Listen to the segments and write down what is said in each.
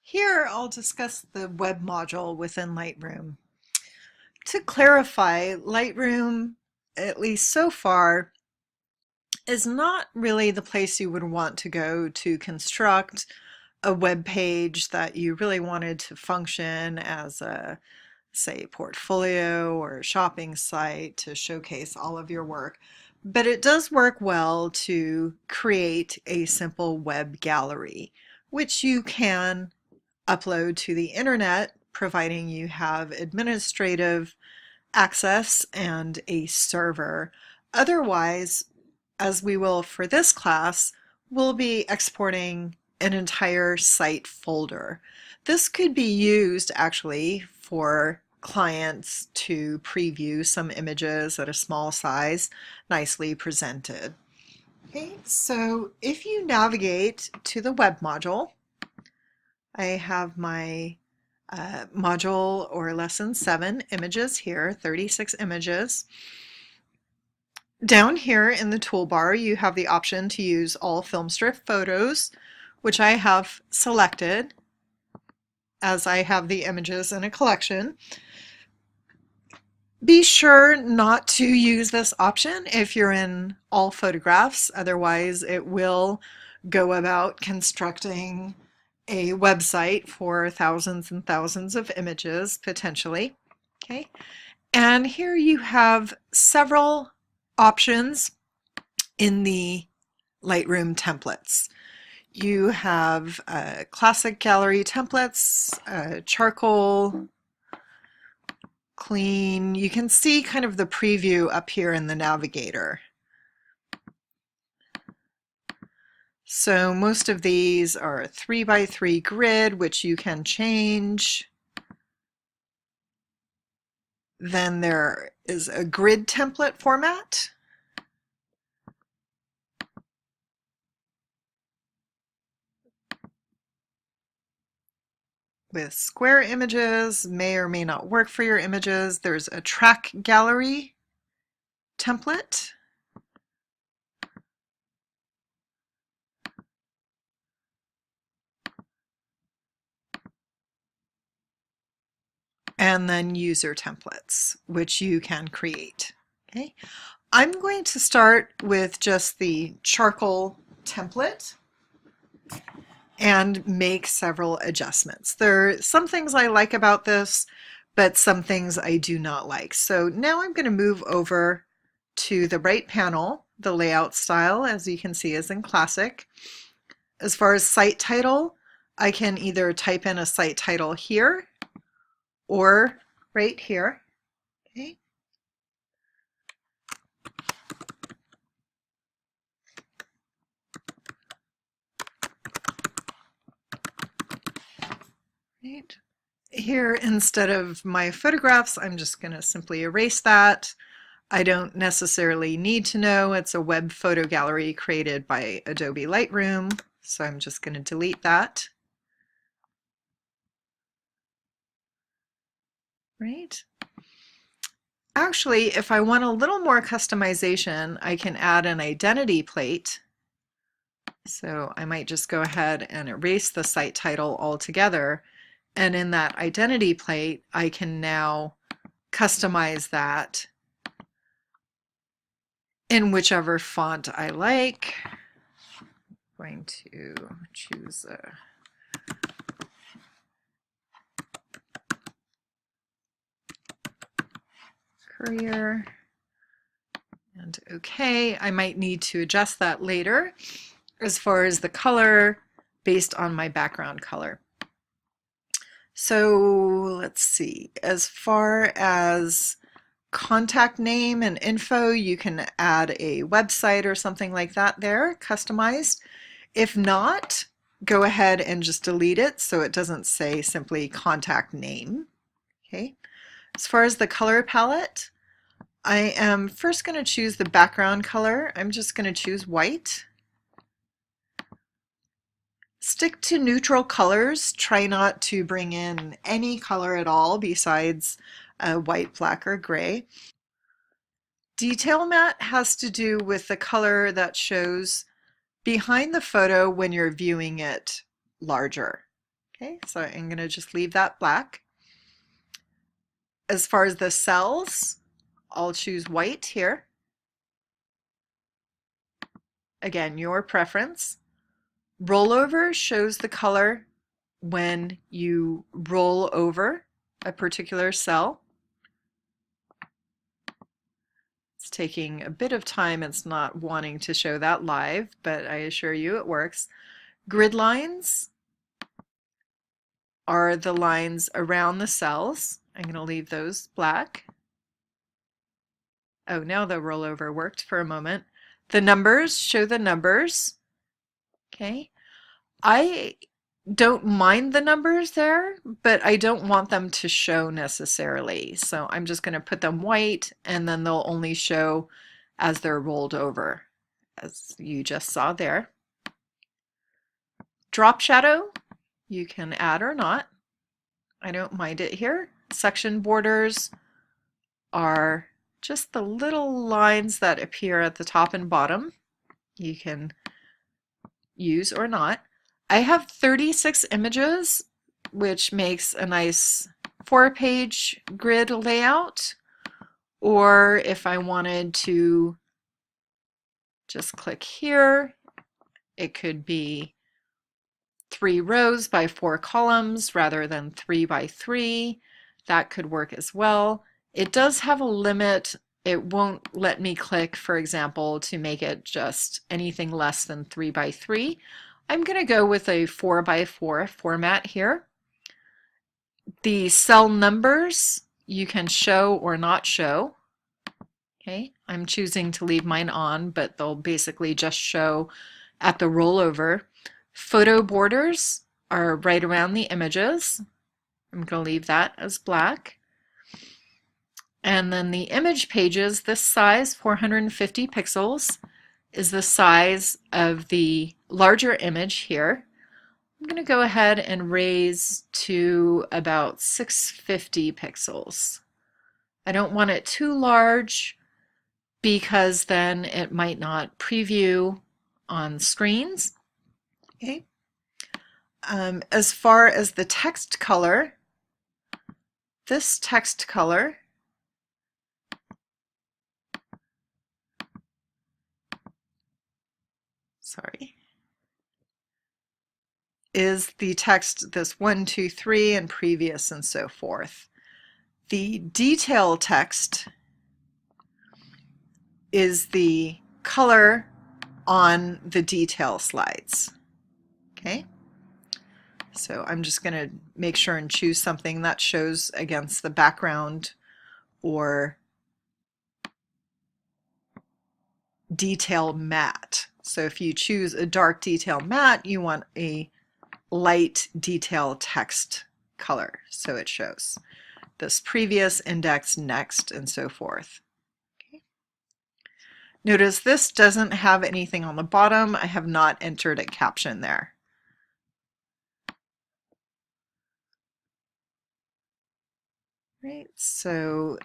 Here I'll discuss the web module within Lightroom. To clarify, Lightroom, at least so far, is not really the place you would want to go to construct a web page that you really wanted to function as a, say, portfolio or a shopping site to showcase all of your work. But it does work well to create a simple web gallery, which you can upload to the internet, providing you have administrative access and a server. Otherwise, as we will for this class, we'll be exporting an entire site folder. This could be used actually for clients to preview some images at a small size, nicely presented. Okay, so if you navigate to the web module, I have my module or lesson 7 images here, 36 images. Down here in the toolbar, you have the option to use all film strip photos, which I have selected as I have the images in a collection. Be sure not to use this option if you're in all photographs, otherwise it will go about constructing a website for thousands and thousands of images potentially. Okay, and here you have several options in the Lightroom templates. You have classic gallery templates, charcoal, clean. You can see kind of the preview up here in the navigator. So most of these are a 3x3 grid, which you can change. Then there is a grid template format. With square images, may or may not work for your images. There's a track gallery template. And then user templates, which you can create. Okay, I'm going to start with just the charcoal template and make several adjustments. There are some things I like about this, but some things I do not like. So now I'm going to move over to the right panel. The layout style, as you can see, is in classic. As far as site title, I can either type in a site title here or right here. Okay. Right. Here, instead of my photographs, I'm just going to simply erase that. I don't necessarily need to know it's a web photo gallery created by Adobe Lightroom, so I'm just going to delete that. Right. Actually, if I want a little more customization, I can add an identity plate. So I might just go ahead and erase the site title altogether. And in that identity plate, I can now customize that in whichever font I like. I'm going to choose a Courier and OK. I might need to adjust that later as far as the color based on my background color. So let's see, as far as contact name and info, you can add a website or something like that there, customized. If not, go ahead and just delete it so it doesn't say simply contact name. Okay. As far as the color palette, I am first going to choose the background color. I'm just going to choose white. Stick to neutral colors. Try not to bring in any color at all besides white, black, or gray. Detail matte has to do with the color that shows behind the photo when you're viewing it larger. Okay, so I'm going to just leave that black. As far as the cells, I'll choose white here. Again, your preference. Rollover shows the color when you roll over a particular cell. It's taking a bit of time. It's not wanting to show that live, but I assure you it works. Grid lines are the lines around the cells. I'm going to leave those black. Oh, now the rollover worked for a moment. The numbers show the numbers. Okay. I don't mind the numbers there, but I don't want them to show necessarily. So I'm just going to put them white, and then they'll only show as they're rolled over, as you just saw there. Drop shadow, you can add or not. I don't mind it here. Section borders are just the little lines that appear at the top and bottom. You can use or not. I have 36 images, which makes a nice 4-page grid layout. Or if I wanted to just click here, it could be 3 rows by 4 columns rather than 3 by 3. That could work as well. It does have a limit. It won't let me click, for example, to make it just anything less than 3 by 3. I'm going to go with a 4 by 4 format here. The cell numbers you can show or not show. Okay, I'm choosing to leave mine on, but they'll basically just show at the rollover. Photo borders are right around the images. I'm going to leave that as black. And then the image pages, this size, 450 pixels, is the size of the larger image here. I'm going to go ahead and raise to about 650 pixels. I don't want it too large because then it might not preview on screens. Okay. As far as the text color, this text color is the text, this 1, 2, 3, and previous and so forth. The detail text is the color on the detail slides. Okay, so I'm just going to make sure and choose something that shows against the background or detail matte. So if you choose a dark detail matte, you want a light detail text color so it shows. This previous, index, next, and so forth. Okay. Notice this doesn't have anything on the bottom. I have not entered a caption there. Right, so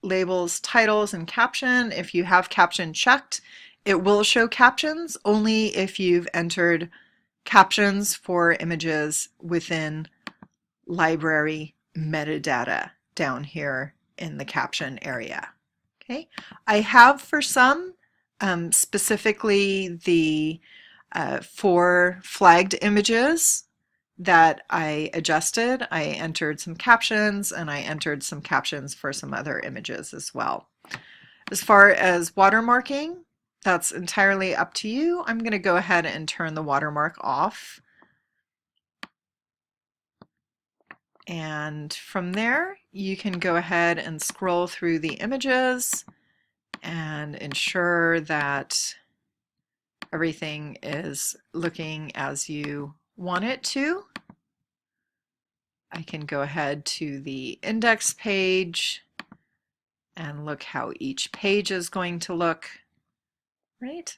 labels, titles, and caption. If you have caption checked, it will show captions only if you've entered captions for images within library metadata down here in the caption area. Okay, I have for some, specifically the 4 flagged images that I adjusted. I entered some captions, and I entered some captions for some other images as well. As far as watermarking, that's entirely up to you. I'm going to go ahead and turn the watermark off. And from there, you can go ahead and scroll through the images and ensure that everything is looking as you want it to. I can go ahead to the index page and look how each page is going to look. Right?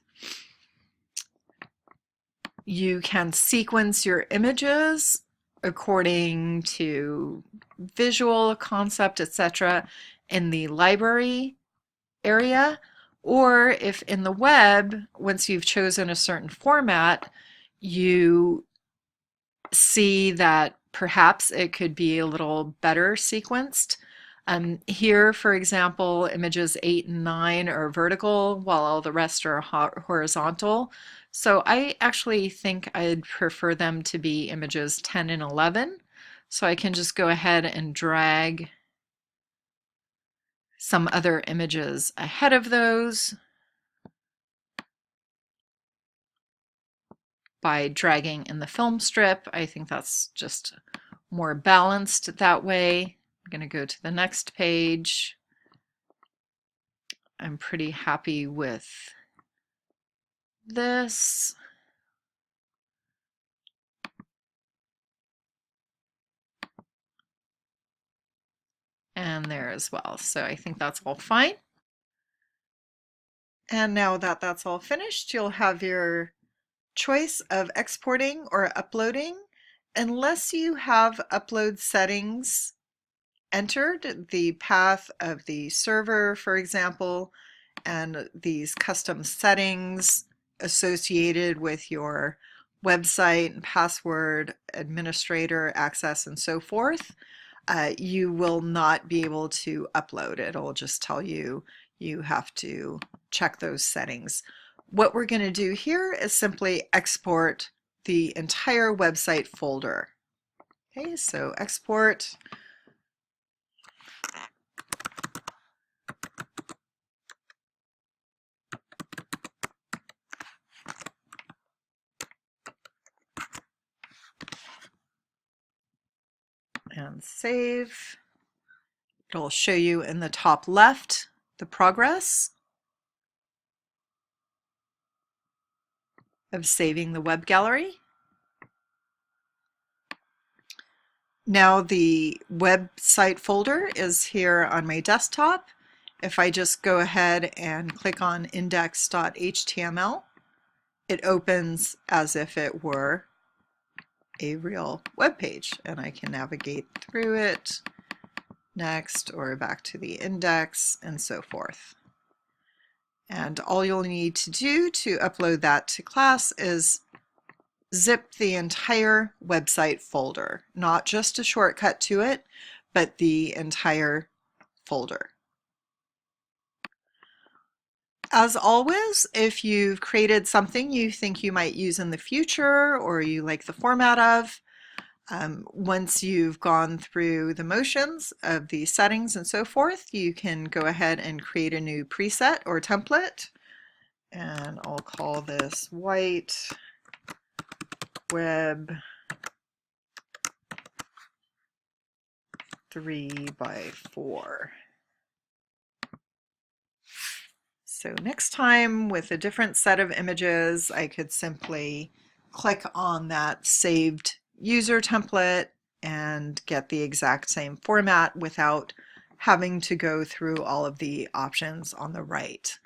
You can sequence your images according to visual concept, etc. in the library area, or if in the web, once you've chosen a certain format, you see that perhaps it could be a little better sequenced. Here, for example, images 8 and 9 are vertical while all the rest are horizontal. So I actually think I'd prefer them to be images 10 and 11. So I can just go ahead and drag some other images ahead of those by dragging in the film strip. I think that's just more balanced that way. I'm going to go to the next page. I'm pretty happy with this. And there as well. So I think that's all fine. And now that that's all finished, you'll have your choice of exporting or uploading. Unless you have upload settings entered, the path of the server, for example, and these custom settings associated with your website and password, administrator access, and so forth, you will not be able to upload. It'll just tell you you have to check those settings. What we're going to do here is simply export the entire website folder. Okay, so export. And save. It'll show you in the top left the progress of saving the web gallery. Now the website folder is here on my desktop. If I just go ahead and click on index.html, it opens as if it were a real web page, and I can navigate through it, next, or back to the index, and so forth. And all you'll need to do to upload that to class is zip the entire website folder, not just a shortcut to it, but the entire folder. As always, if you've created something you think you might use in the future or you like the format of, once you've gone through the motions of the settings and so forth, you can go ahead and create a new preset or template. And I'll call this white web 3x4. So next time with a different set of images, I could simply click on that saved user template and get the exact same format without having to go through all of the options on the right.